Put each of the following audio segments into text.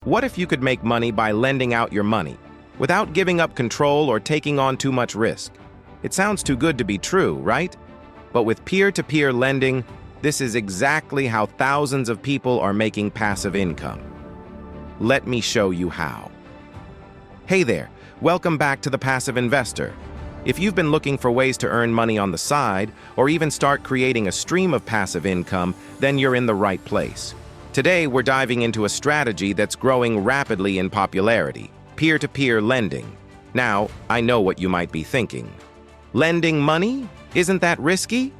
What if you could make money by lending out your money, without giving up control or taking on too much risk? It sounds too good to be true, right? But with peer-to-peer lending, this is exactly how thousands of people are making passive income. Let me show you how. Hey there, welcome back to The Passive Investor. If you've been looking for ways to earn money on the side, or even start creating a stream of passive income, then you're in the right place. Today, we're diving into a strategy that's growing rapidly in popularity: peer-to-peer lending. Now, I know what you might be thinking. Lending money? Isn't that risky?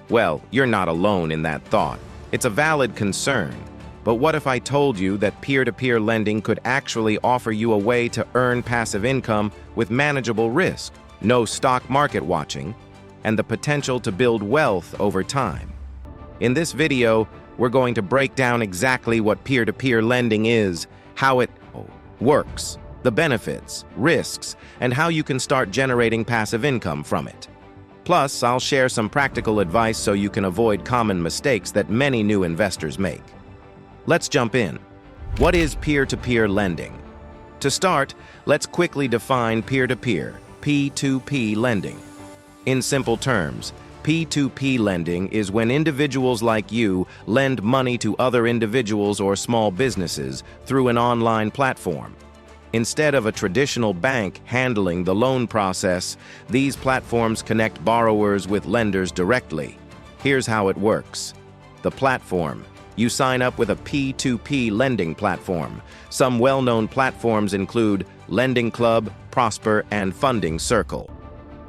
Well, you're not alone in that thought. It's a valid concern. But what if I told you that peer-to-peer lending could actually offer you a way to earn passive income with manageable risk, no stock market watching, and the potential to build wealth over time? In this video, we're going to break down exactly what peer-to-peer lending is, how it works, the benefits, risks, and how you can start generating passive income from it. Plus, I'll share some practical advice so you can avoid common mistakes that many new investors make. Let's jump in. What is peer-to-peer lending? To start, let's quickly define peer-to-peer, P2P lending. In simple terms, P2P lending is when individuals like you lend money to other individuals or small businesses through an online platform. Instead of a traditional bank handling the loan process, these platforms connect borrowers with lenders directly. Here's how it works. The platform. You sign up with a P2P lending platform. Some well-known platforms include Lending Club, Prosper, and Funding Circle.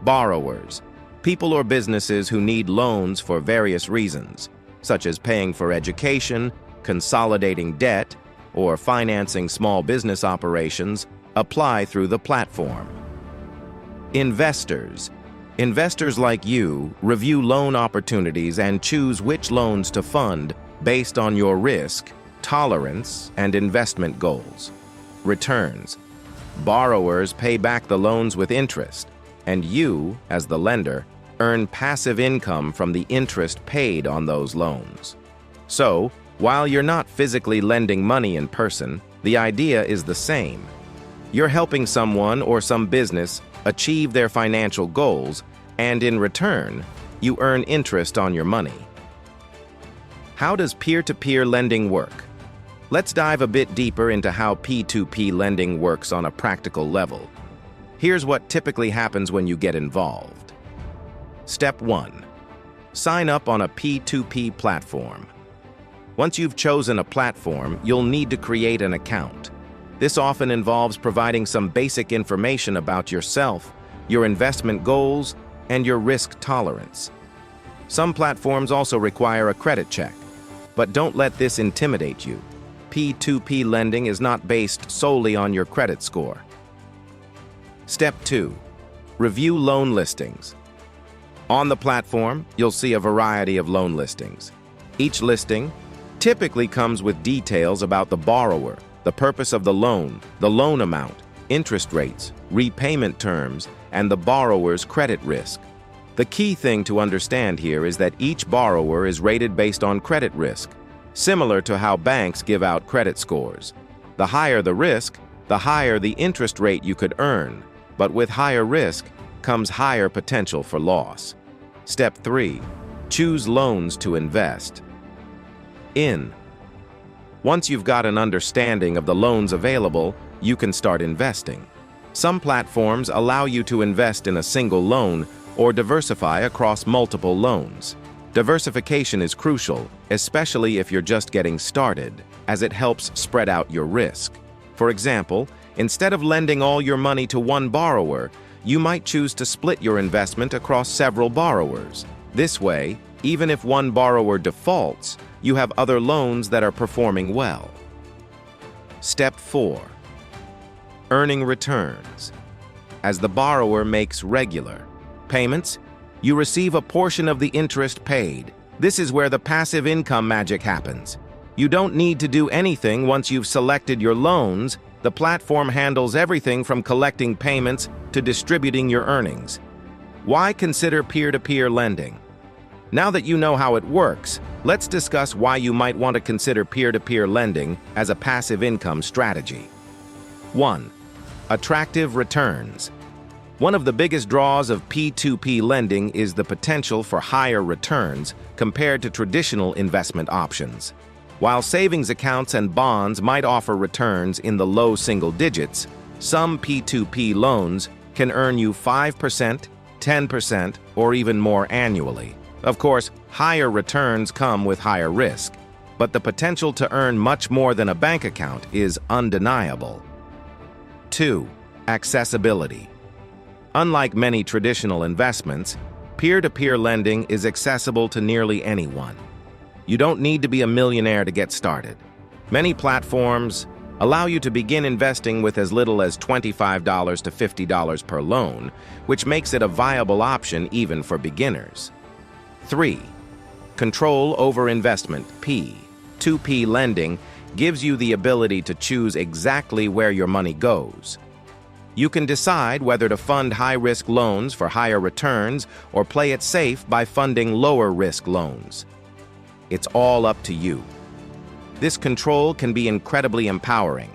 Borrowers. People or businesses who need loans for various reasons, such as paying for education, consolidating debt, or financing small business operations, apply through the platform. Investors. Investors like you review loan opportunities and choose which loans to fund based on your risk, tolerance, and investment goals. Returns. Borrowers pay back the loans with interest, and you, as the lender, earn passive income from the interest paid on those loans. So, while you're not physically lending money in person, the idea is the same. You're helping someone or some business achieve their financial goals, and in return, you earn interest on your money. How does peer-to-peer lending work? Let's dive a bit deeper into how P2P lending works on a practical level. Here's what typically happens when you get involved. Step 1. Sign up on a P2P platform. Once you've chosen a platform, you'll need to create an account. This often involves providing some basic information about yourself, your investment goals, and your risk tolerance. Some platforms also require a credit check, but don't let this intimidate you. P2P lending is not based solely on your credit score. Step 2. Review loan listings. On the platform, you'll see a variety of loan listings. Each listing typically comes with details about the borrower, the purpose of the loan amount, interest rates, repayment terms, and the borrower's credit risk. The key thing to understand here is that each borrower is rated based on credit risk, similar to how banks give out credit scores. The higher the risk, the higher the interest rate you could earn, but with higher risk comes higher potential for loss. Step 3. Choose loans to invest in. Once you've got an understanding of the loans available, you can start investing. Some platforms allow you to invest in a single loan or diversify across multiple loans. Diversification is crucial, especially if you're just getting started, as it helps spread out your risk. For example, instead of lending all your money to one borrower, you might choose to split your investment across several borrowers. This way, even if one borrower defaults, you have other loans that are performing well. Step 4. Earning returns. As the borrower makes regular payments, you receive a portion of the interest paid. This is where the passive income magic happens. You don't need to do anything once you've selected your loans. The platform handles everything from collecting payments to distributing your earnings. Why consider peer-to-peer lending? Now that you know how it works, let's discuss why you might want to consider peer-to-peer lending as a passive income strategy. 1. Attractive returns. One of the biggest draws of P2P lending is the potential for higher returns compared to traditional investment options. While savings accounts and bonds might offer returns in the low single digits, some P2P loans can earn you 5%, 10%, or even more annually. Of course, higher returns come with higher risk, but the potential to earn much more than a bank account is undeniable. 2. Accessibility. Unlike many traditional investments, peer-to-peer lending is accessible to nearly anyone. You don't need to be a millionaire to get started. Many platforms allow you to begin investing with as little as $25 to $50 per loan, which makes it a viable option even for beginners. 3. Control over investment. P2P lending gives you the ability to choose exactly where your money goes. You can decide whether to fund high-risk loans for higher returns or play it safe by funding lower-risk loans. It's all up to you. This control can be incredibly empowering,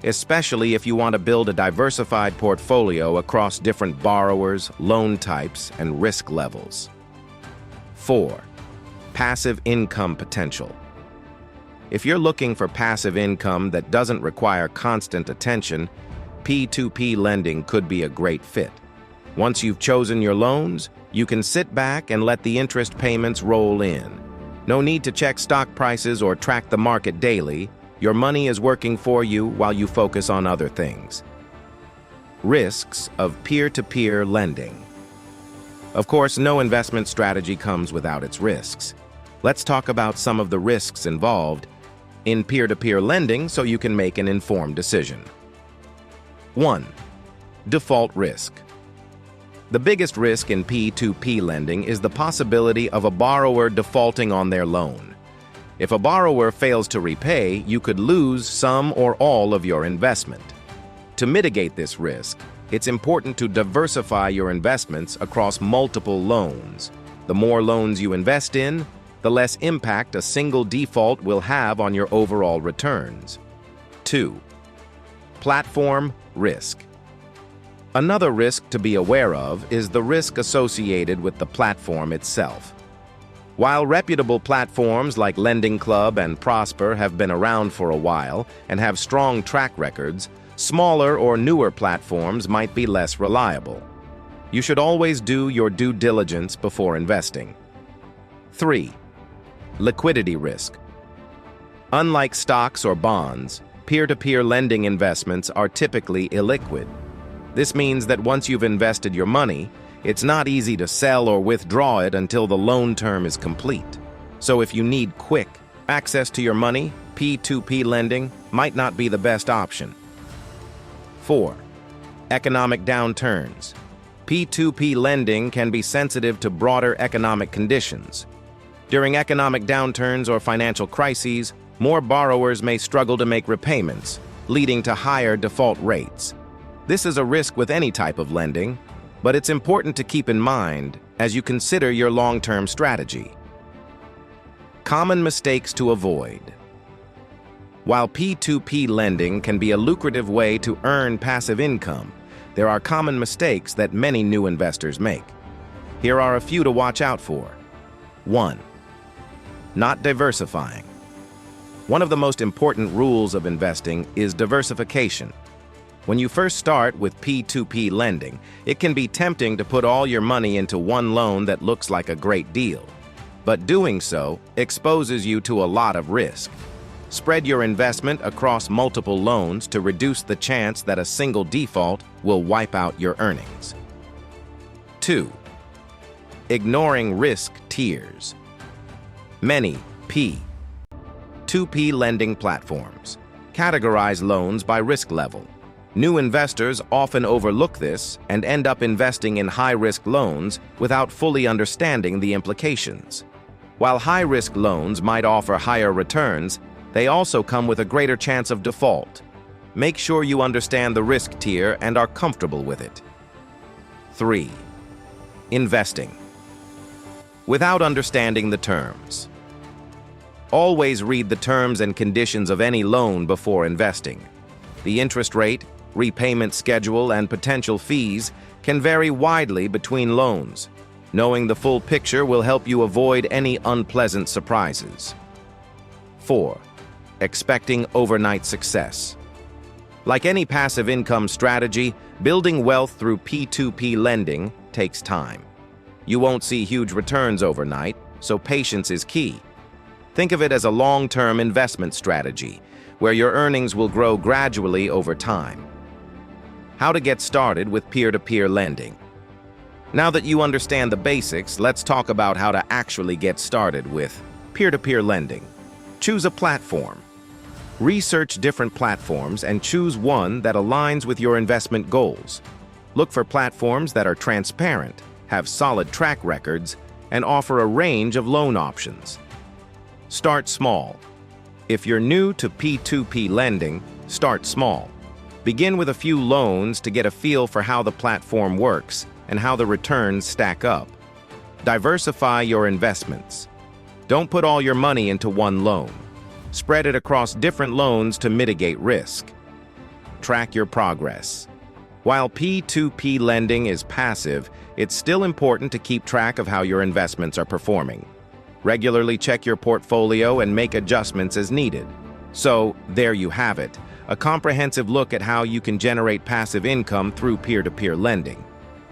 especially if you want to build a diversified portfolio across different borrowers, loan types, and risk levels. 4. Passive income potential. If you're looking for passive income that doesn't require constant attention, P2P lending could be a great fit. Once you've chosen your loans, you can sit back and let the interest payments roll in. No need to check stock prices or track the market daily. Your money is working for you while you focus on other things. Risks of peer-to-peer lending. Of course, no investment strategy comes without its risks. Let's talk about some of the risks involved in peer-to-peer lending so you can make an informed decision. 1. Default risk. The biggest risk in P2P lending is the possibility of a borrower defaulting on their loan. If a borrower fails to repay, you could lose some or all of your investment. To mitigate this risk, it's important to diversify your investments across multiple loans. The more loans you invest in, the less impact a single default will have on your overall returns. 2. Platform risk. Another risk to be aware of is the risk associated with the platform itself. While reputable platforms like LendingClub and Prosper have been around for a while and have strong track records, smaller or newer platforms might be less reliable. You should always do your due diligence before investing. 3. Liquidity risk. Unlike stocks or bonds, peer-to-peer lending investments are typically illiquid. This means that once you've invested your money, it's not easy to sell or withdraw it until the loan term is complete. So if you need quick access to your money, P2P lending might not be the best option. 4. Economic downturns. P2P lending can be sensitive to broader economic conditions. During economic downturns or financial crises, more borrowers may struggle to make repayments, leading to higher default rates. This is a risk with any type of lending, but it's important to keep in mind as you consider your long-term strategy. Common mistakes to avoid. While P2P lending can be a lucrative way to earn passive income, there are common mistakes that many new investors make. Here are a few to watch out for. 1. Not diversifying. One of the most important rules of investing is diversification. When you first start with P2P lending, it can be tempting to put all your money into one loan that looks like a great deal. But doing so exposes you to a lot of risk. Spread your investment across multiple loans to reduce the chance that a single default will wipe out your earnings. 2. Ignoring risk tiers. Many P2P lending platforms categorize loans by risk level. New investors often overlook this and end up investing in high-risk loans without fully understanding the implications. While high-risk loans might offer higher returns, they also come with a greater chance of default. Make sure you understand the risk tier and are comfortable with it. 3. Investing. without understanding the terms. Always read the terms and conditions of any loan before investing. The interest rate, repayment schedule, and potential fees can vary widely between loans. Knowing the full picture will help you avoid any unpleasant surprises. 4. Expecting overnight success. Like any passive income strategy, building wealth through P2P lending takes time. You won't see huge returns overnight, so patience is key. Think of it as a long-term investment strategy, where your earnings will grow gradually over time. How to get started with peer-to-peer lending. Now that you understand the basics, let's talk about how to actually get started with peer-to-peer lending. Choose a platform. Research different platforms and choose one that aligns with your investment goals. Look for platforms that are transparent, have solid track records, and offer a range of loan options. Start small. If you're new to P2P lending, start small. Begin with a few loans to get a feel for how the platform works and how the returns stack up. Diversify your investments. Don't put all your money into one loan. Spread it across different loans to mitigate risk. Track your progress. While P2P lending is passive, it's still important to keep track of how your investments are performing. Regularly check your portfolio and make adjustments as needed. So, there you have it, a comprehensive look at how you can generate passive income through peer-to-peer lending.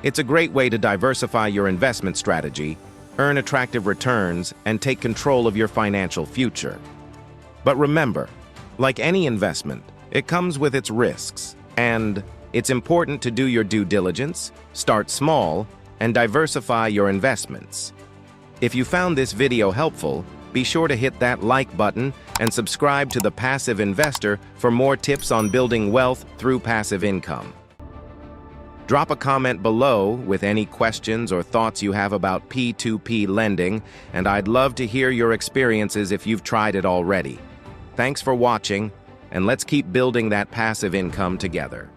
It's a great way to diversify your investment strategy, earn attractive returns, and take control of your financial future. But remember, like any investment, it comes with its risks, and it's important to do your due diligence, start small, and diversify your investments. If you found this video helpful, be sure to hit that like button and subscribe to The Passive Investor for more tips on building wealth through passive income. Drop a comment below with any questions or thoughts you have about P2P lending, and I'd love to hear your experiences if you've tried it already. Thanks for watching, and let's keep building that passive income together.